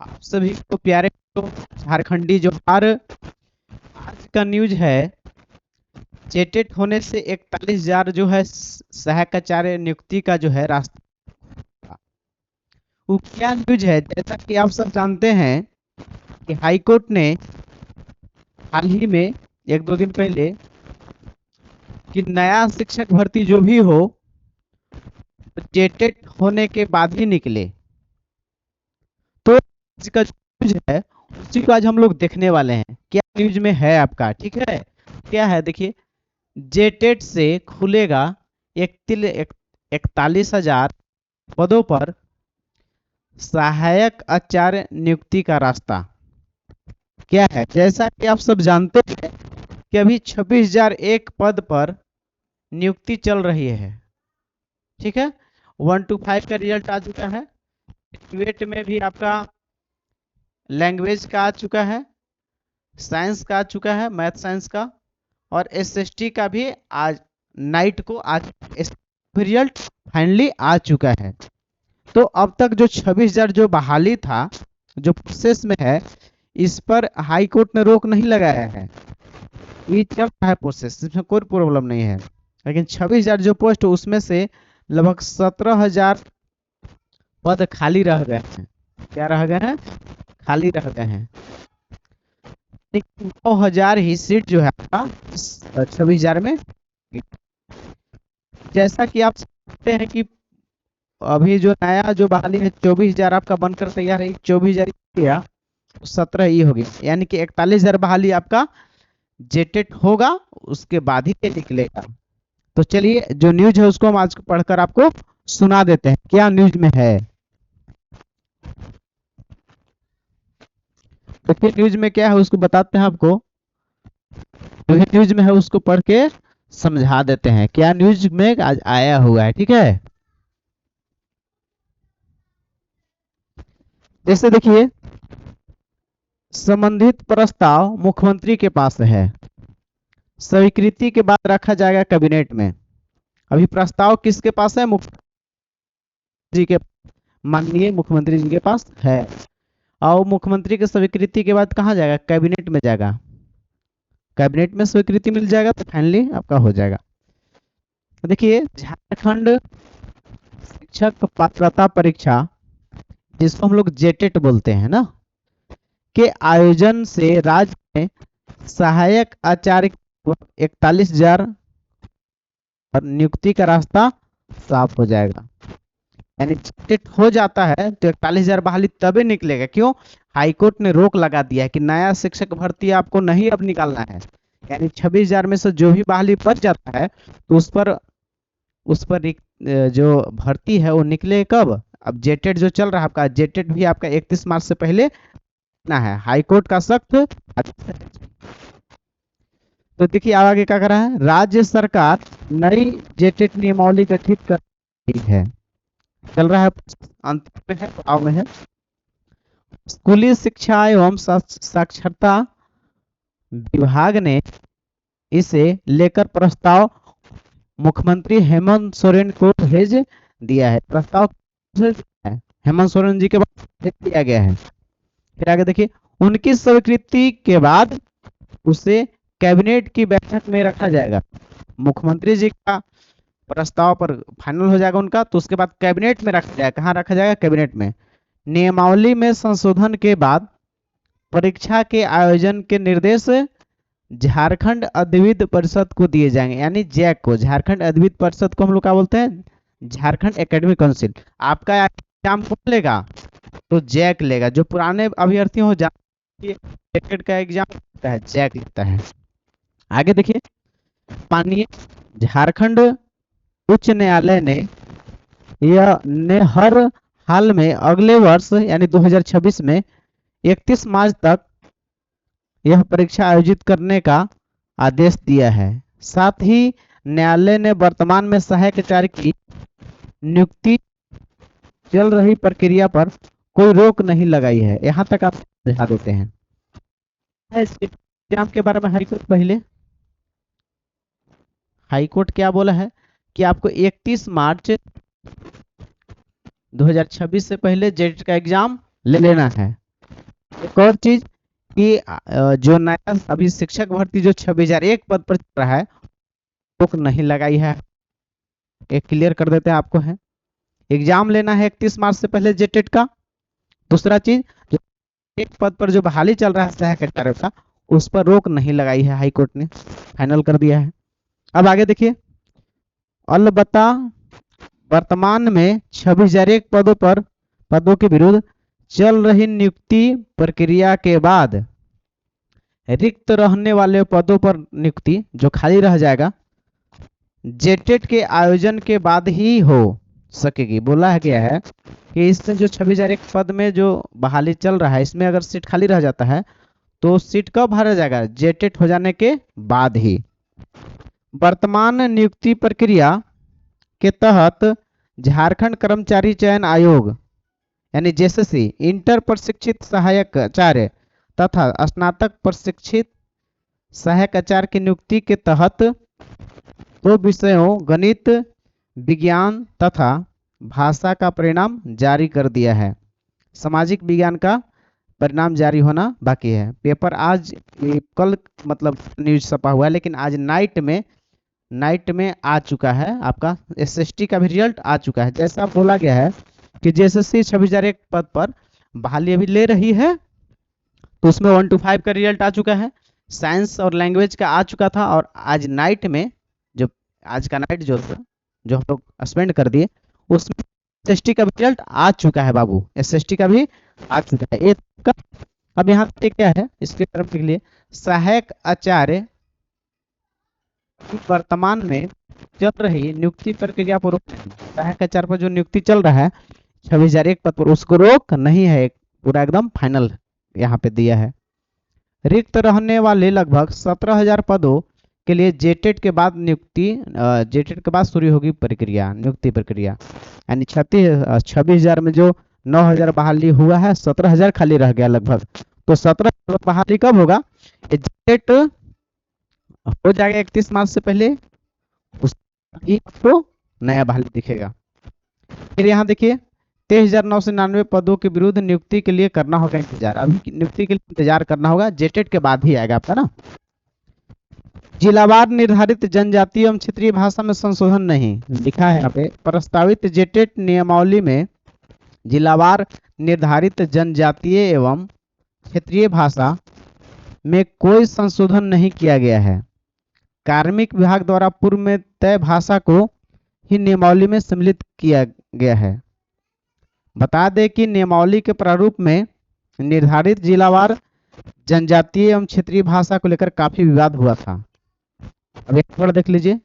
आप सभी को प्यारे झारखंडी जोहार। आज का न्यूज है, चेटेट होने से 41,000 जो है सहायक आचार्य नियुक्ति का जो है रास्ता। वो क्या न्यूज है, जैसा कि आप सब जानते हैं कि हाई कोर्ट ने हाल ही में एक दो दिन पहले कि नया शिक्षक भर्ती जो भी हो चेटेट होने के बाद ही निकले। तो आज का जो न्यूज है उसी को आज हम लोग देखने वाले हैं। क्या न्यूज में है आपका, ठीक है? क्या है देखिए, जेटेट से खुलेगा 41,000 पदों पर सहायक आचार्य नियुक्ति का रास्ता। क्या है, जैसा कि आप सब जानते हैं कि अभी 26,001 पद पर नियुक्ति चल रही है, ठीक है। 1 to 5 का रिजल्ट आ चुका है। वेट में भी आपका लैंग्वेज का आ चुका है, साइंस का आ चुका है, मैथ साइंस का, और एसएसटी का भी आज नाइट को आज रिजल्ट फाइनली आ चुका है। तो अब तक जो 26,000 जो बहाली था जो प्रोसेस में है, इस पर हाई कोर्ट ने रोक नहीं लगाया है। ये चल रहा है प्रोसेस, इसमें कोई प्रॉब्लम नहीं है। लेकिन 26,000 जो पोस्ट उसमें से लगभग 17,000 पद खाली रह गए हैं। क्या रह गए हैं? खाली रह गए हैं। 9,000 ही सीट जो है आपका 26,000 में। जैसा कि आप जानते हैं कि अभी जो नया जो बहाली है 24,000 आपका बनकर तैयार है। 24,000 किया 17 ही हो गया, यानी कि 41,000 बहाली आपका जेटेट होगा, उसके बाद ही ये निकलेगा। तो चलिए जो न्यूज है उसको हम आज पढ़कर आपको सुना देते हैं। क्या न्यूज में है तो फिर न्यूज में क्या है उसको बताते हैं आपको। जो न्यूज में है उसको पढ़ के समझा देते हैं क्या न्यूज में आज आया हुआ है, ठीक है। जैसे देखिए, संबंधित प्रस्ताव मुख्यमंत्री के पास है, स्वीकृति के बाद रखा जाएगा कैबिनेट में। अभी प्रस्ताव किसके पास है? मुख्यमंत्री जी के, माननीय मुख्यमंत्री जी के पास है। और मुख्यमंत्री की स्वीकृति के बाद कहाँ जाएगा? कैबिनेट में जाएगा। कैबिनेट में स्वीकृति मिल जाएगा तो फाइनली आपका हो जाएगा। देखिए, झारखंड शिक्षक पात्रता परीक्षा, जिसको हम लोग जेटेट बोलते हैं ना, के आयोजन से राज्य में सहायक आचार्य 41,000 और नियुक्ति का रास्ता साफ हो जाएगा। यानी जेटेट हो जाता है तो 41,000 बहाली तभी निकलेगा। क्यों? हाईकोर्ट ने रोक लगा दिया है कि नया शिक्षक भर्ती आपको नहीं अब निकालना है। यानी 26,000 में से जो भी बहाली बच जाता है तो उस पर जो भर्ती है वो निकले कब? अब जेटेट जो चल रहा है आपका, जेटेट भी आपका 31 मार्च से पहले ना है। हाईकोर्ट का सख्त तो देखिए आगे क्या कर रहा है, राज्य सरकार नई जेटेट नियमावली गठित कर रही है। चल रहा है, अंतिम में है, पड़ाव में है। स्कूली शिक्षा एवं साक्षरता विभाग ने इसे लेकर प्रस्ताव मुख्यमंत्री हेमंत सोरेन को भेज दिया है। प्रस्ताव हेमंत सोरेन जी के पास भेज दिया गया है। फिर आगे देखिए, उनकी स्वीकृति के बाद उसे कैबिनेट की बैठक में रखा जाएगा। मुख्यमंत्री जी का प्रस्ताव पर फाइनल हो जाएगा उनका, तो उसके बाद कैबिनेट में रखा जाएगा। कहाँ रखा जाएगा? कैबिनेट में। नियमावली में संशोधन के बाद परीक्षा के आयोजन के निर्देश झारखंड अद्वित परिषद को दिए जाएंगे, यानी जैक को। झारखंड अद्वित परिषद को हम लोग क्या बोलते हैं? Jharkhand academic council. आपका एग्जाम कौन लेगा? तो जैक लेगा। जो पुराने अभ्यर्थी हो जेटेट का एग्जाम लेता है, जैक लेता है। आगे देखिए, माननीय झारखंड उच्च न्यायालय ने हर हाल में अगले वर्ष यानी 2026 में 31 मार्च तक यह परीक्षा आयोजित करने का आदेश दिया है। साथ ही न्यायालय ने वर्तमान में सहायक आचार्य की नियुक्ति चल रही प्रक्रिया पर कोई रोक नहीं लगाई है। यहाँ तक आप दिखा देते हैं। एग्जाम के बारे में हाईकोर्ट पहले हाईकोर्ट क्या बोला है कि आपको 31 मार्च 2026 से पहले जेटेट का एग्जाम ले लेना है। एक और चीज कि जो नया अभी शिक्षक भर्ती जो 26,001 पद पर चल रहा है, रोक नहीं लगाई है। एक क्लियर कर देते हैं आपको है, एग्जाम लेना है 31 मार्च से पहले जेटेट का। दूसरा चीज, जो एक पद पर जो बहाली चल रहा है सहायक आचार्य का, उस पर रोक नहीं लगाई है, हाई कोर्ट ने फाइनल कर दिया है। अब आगे देखिए, अलबत्ता वर्तमान में 26,001 पदों के विरुद्ध चल रही नियुक्ति प्रक्रिया के बाद रिक्त रहने वाले पदों पर नियुक्ति जो खाली रह जाएगा, जेटेट के आयोजन के बाद ही हो सकेगी। बोला गया है कि इससे जो 26,001 पद में जो बहाली चल रहा है, इसमें अगर सीट खाली रह जाता है तो सीट कब भरा जाएगा? जेटेट हो जाने के बाद ही। वर्तमान नियुक्ति प्रक्रिया के तहत झारखंड कर्मचारी चयन आयोग यानी जेएसएससी इंटर प्रशिक्षित सहायक आचार्य तथा स्नातक प्रशिक्षित सहायक आचार्य की नियुक्ति के तहत दो विषयों गणित विज्ञान तथा भाषा का परिणाम जारी कर दिया है। सामाजिक विज्ञान का परिणाम जारी होना बाकी है। पेपर आज कल मतलब न्यूज छपा हुआ है, लेकिन आज नाइट में आ चुका है। आपका एसएसटी का भी रिजल्ट आ चुका है। जैसा बोला गया है कि जेएसएससी 26,001 पद पर बहाली अभी ले रही है, तो उसमें 1 to 5 का रिजल्ट आ चुका है। साइंस और लैंग्वेज का आ चुका था, और आज नाइट में जो आज का नाइट जो हम लोग स्पेंड कर दिए, उसमें एसएसटी का भी रिजल्ट आ चुका है बाबू, एसएसटी का भी आ चुका है। एक का अब यहाँ पे क्या है, इसके तरफ के लिए सहायक आचार्य वर्तमान में चल रही नियुक्ति प्रक्रिया पर सहायक आचार्य पर जो नियुक्ति चल रहा है 26,001 पद पर, उसको रोक नहीं है, पूरा एकदम फाइनल यहाँ पे दिया है। रिक्त रहने वाले लगभग 17,000 पदों के लिए जेटेट के बाद शुरू होगी प्रक्रिया, नियुक्ति प्रक्रिया। यानी 26,000 में जो 9,000 बहाली हुआ है, 17,000 खाली रह गया लगभग, तो 17,000 बहाली कब होगा? जेटेट हो जाएगा 31 मार्च से पहले, उसको नया बहाली दिखेगा। फिर यहाँ देखिए 23,999 पदों के विरुद्ध नियुक्ति के लिए करना होगा इंतजार। अभी नियुक्ति के लिए इंतजार करना होगा, जेटेट के बाद ही आएगा आपका ना। जिलावार निर्धारित जनजातीय एवं क्षेत्रीय भाषा में संशोधन नहीं लिखा है यहाँ पे। प्रस्तावित जेटेट नियमावली में जिलावार निर्धारित जनजातीय एवं क्षेत्रीय भाषा में कोई संशोधन नहीं किया गया है। कार्मिक विभाग द्वारा पूर्व में तय भाषा को ही नियमावली में सम्मिलित किया गया है। बता दें कि नियमावली के प्रारूप में निर्धारित जिलावार जनजातीय एवं क्षेत्रीय भाषा को लेकर काफी विवाद हुआ था। अब एक बार देख लीजिए,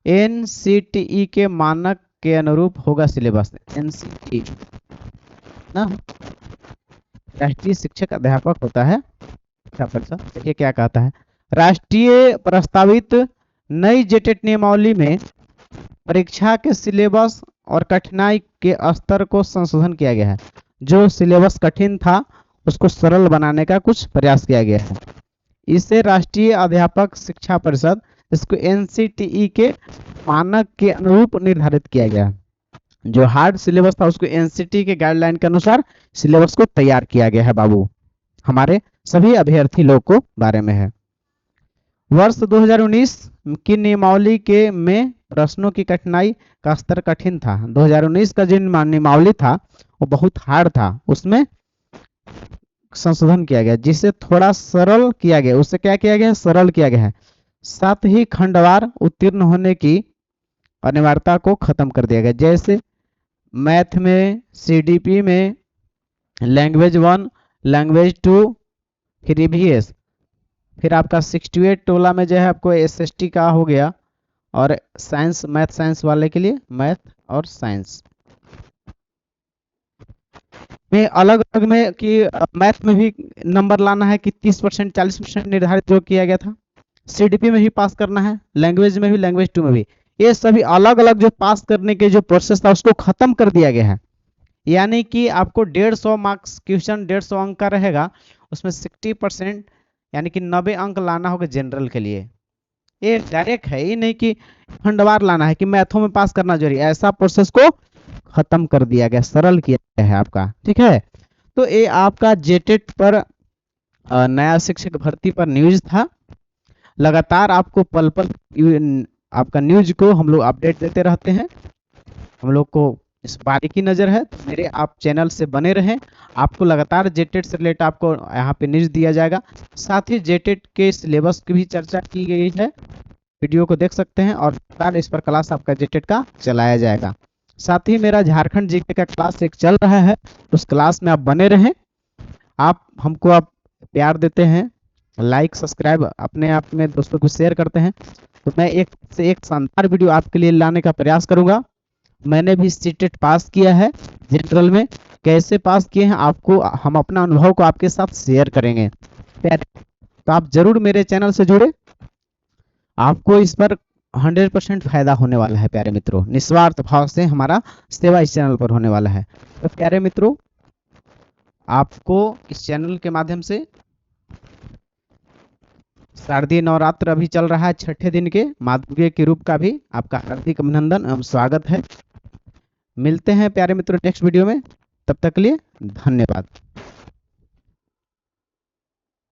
एनसीटीई के मानक के अनुरूप होगा सिलेबस। एनसीटीई ना राष्ट्रीय शिक्षक अध्यापक होता है। देखिए क्या कहता है, राष्ट्रीय प्रस्तावित नई जेटेट नियमावली में परीक्षा के सिलेबस और कठिनाई के स्तर को संशोधन किया गया है। जो सिलेबस कठिन था उसको सरल बनाने का कुछ प्रयास किया गया है। इसे राष्ट्रीय अध्यापक शिक्षा परिषद, इसको एनसीटीई के मानक के अनुरूप निर्धारित किया गया। जो हार्ड सिलेबस था उसको एनसीटीई के गाइडलाइन के अनुसार सिलेबस को तैयार किया गया है बाबू, हमारे सभी अभ्यर्थी लोग को बारे में है। वर्ष 2019 की नियमावली के में प्रश्नों की कठिनाई का स्तर कठिन था। 2019 का जो नियमावली था वो बहुत हार्ड था, उसमें संशोधन किया गया जिसे थोड़ा सरल किया गया। उससे क्या किया गया? सरल किया गया है। साथ ही खंडवार उत्तीर्ण होने की अनिवार्यता को खत्म कर दिया गया। जैसे मैथ में, सीडीपी में, लैंग्वेज 1, लैंग्वेज 2, फिर ईवीएस, फिर आपका 68 टोला में जो है आपको एसएसटी का हो गया, और साइंस, मैथ साइंस वाले के लिए मैथ और साइंस में अलग अलग में कि मैथ में भी नंबर लाना है कि 30% 40% निर्धारित जो किया गया था। सीडीपी में भी पास करना है, लैंग्वेज में भी, लैंग्वेज 2 में भी। ये सभी अलग अलग जो पास करने के जो प्रोसेस था उसको खत्म कर दिया गया है। यानी कि आपको 150 मार्क्स क्वेश्चन 150 अंक का रहेगा, उसमें 60% यानी कि 90 अंक लाना होगा जनरल के लिए। ये डायरेक्ट है, ये नहीं कि खंडवार लाना है कि मैथों में पास करना जरूरी, ऐसा प्रोसेस को खत्म कर दिया गया, सरल किया गया है आपका। ठीक है, तो ये आपका जेटेट पर नया शिक्षक भर्ती पर न्यूज था। लगातार आपको पल पल आपका न्यूज को हम लोग अपडेट देते रहते हैं। हम लोग को इस बारीकी नज़र है, तो मेरे आप चैनल से बने रहें। आपको लगातार जेटेट से रिलेटेड आपको यहाँ पे न्यूज दिया जाएगा। साथ ही जेटेट के सिलेबस की भी चर्चा की गई है, वीडियो को देख सकते हैं, और लगातार इस पर क्लास आपका जेटेट का चलाया जाएगा। साथ ही मेरा झारखंड जीके का क्लास एक चल रहा है, उस क्लास में आप बने रहें। आप हमको आप प्यार देते हैं, लाइक सब्सक्राइब अपने आप में दोस्तों को शेयर करते हैं, तो मैं एक से एक शानदार वीडियो आपके लिए लाने का प्रयास करूंगा। मैंने भी सीटेट पास किया है जनरल में, कैसे पास किए हैं आपको हम अपना अनुभव को आपके साथ शेयर करेंगे। तो आप जरूर मेरे चैनल से जुड़े, आपको इस पर 100% फायदा होने वाला है प्यारे मित्रों। निस्वार्थ भाव से हमारा सेवा इस चैनल पर होने वाला है। तो प्यारे मित्रों, आपको इस चैनल के माध्यम से शारदीय नवरात्र अभी चल रहा है, छठे दिन के माँ दुर्गे के रूप का भी आपका हार्दिक अभिनंदन एवं स्वागत है। मिलते हैं प्यारे मित्रों नेक्स्ट वीडियो में, तब तक के लिए धन्यवाद।